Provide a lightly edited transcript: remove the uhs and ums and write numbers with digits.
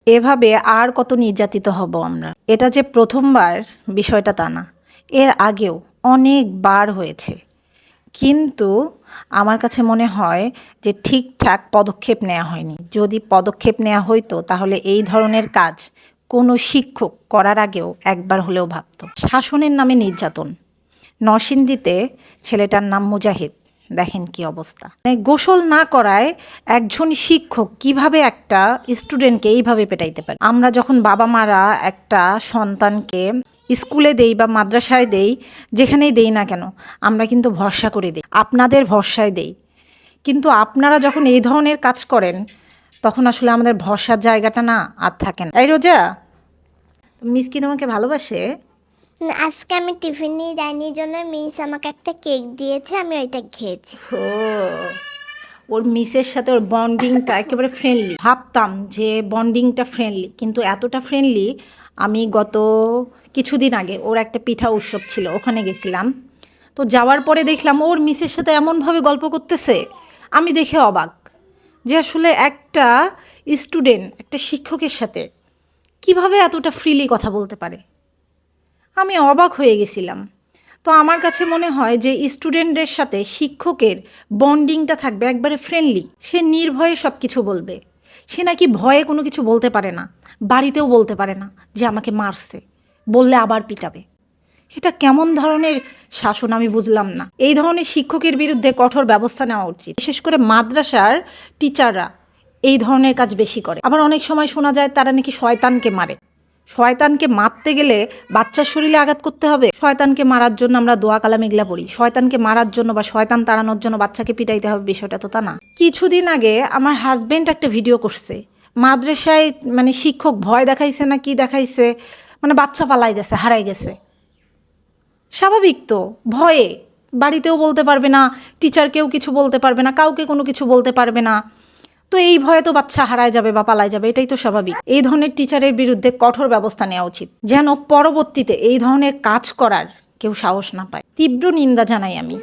এভাবে আর কত নির্যাতিত হব আমরা। এটা যে প্রথমবার বিষয়টা তা না, এর আগেও অনেকবার হয়েছে। কিন্তু আমার কাছে মনে হয় যে ঠিকঠাক পদক্ষেপ নেওয়া হয়নি। যদি পদক্ষেপ নেওয়া হইতো তাহলে এই ধরনের কাজ কোনো শিক্ষক করার আগেও একবার হলেও ভাবত। শাসনের নামে নির্যাতন। নরসিংদীতে ছেলেটার নাম মুজাহিদ, দেখেন কি অবস্থা। গোসল না করায় একজন শিক্ষক কিভাবে একটা স্টুডেন্টকে এইভাবে পেটাইতে পারে। আমরা যখন বাবা মারা একটা সন্তানকে স্কুলে দেই বা মাদ্রাসায় দেই, যেখানেই দেই না কেন, আমরা কিন্তু ভরসা করে দিই, আপনাদের ভরসায় দেই। কিন্তু আপনারা যখন এই ধরনের কাজ করেন তখন আসলে আমাদের ভরসার জায়গাটা না আর থাকে না। এই রোজা, মিস কি তোমাকে ভালোবাসে? আজকে আমি টিফিন নিয়ে যাইনি জন্য মিস আমাকে একটা কেক দিয়েছে, আমি ওইটা খেয়েছি। ও, ওর মিসের সাথে ওর বন্ডিংটা একেবারে ফ্রেন্ডলি। ভাবতাম যে বন্ডিংটা ফ্রেন্ডলি, কিন্তু এতটা ফ্রেন্ডলি আমি গত কিছুদিন আগে ওর একটা পিঠা উৎসব ছিল, ওখানে গেছিলাম। তো যাওয়ার পরে দেখলাম ওর মিসের সাথে এমনভাবে গল্প করতেছে, আমি দেখে অবাক যে আসলে একটা স্টুডেন্ট একটা শিক্ষকের সাথে কিভাবে এতটা ফ্রিলি কথা বলতে পারে। আমি অবাক হয়ে গেছিলাম। তো আমার কাছে মনে হয় যে স্টুডেন্টদের সাথে শিক্ষকের বন্ডিংটা থাকবে একবারে ফ্রেন্ডলি। সে নির্ভয়ে সব কিছু বলবে। সে নাকি ভয়ে কোনো কিছু বলতে পারে না, বাড়িতেও বলতে পারে না যে আমাকে মারছে, বললে আবার পিটাবে। এটা কেমন ধরনের শাসন আমি বুঝলাম না। এই ধরনের শিক্ষকের বিরুদ্ধে কঠোর ব্যবস্থা নেওয়া উচিত। বিশেষ করে মাদ্রাসার টিচাররা এই ধরনের কাজ বেশি করে। আবার অনেক সময় শোনা যায় তারা নাকি শয়তানকে মারে। শয়তানকে মারতে গেলে বাচ্চার শরীরে আঘাত করতে হবে? শয়তানকে মারার জন্য আমরা দোয়া কালাম এগুলা পড়ি। শয়তানকে মারার জন্য বা শয়তান তাড়ানোর জন্য বাচ্চাকে পিটাইতে হবে, বিষয়টা তো তা না। কিছুদিন আগে আমার হাজবেন্ড একটা ভিডিও করছে, মাদ্রাসায় মানে শিক্ষক ভয় দেখাইছে না কি দেখাইছে, মানে বাচ্চা পালাই গেছে, হারাই গেছে। স্বাভাবিক তো, ভয়ে বাড়িতেও বলতে পারবে না, টিচারকেও কিছু বলতে পারবে না, কাউকে কোনো কিছু বলতে পারবে না। তো এই ভয়ে তো বাচ্চা হারায় যাবে বা পালায় যাবে, এটাই তো স্বাভাবিক। এই ধরনের টিচারের বিরুদ্ধে কঠোর ব্যবস্থা নেওয়া উচিত, যেন পরবর্তীতে এই ধরনের কাজ করার কেউ সাহস না পায়। তীব্র নিন্দা জানাই আমি।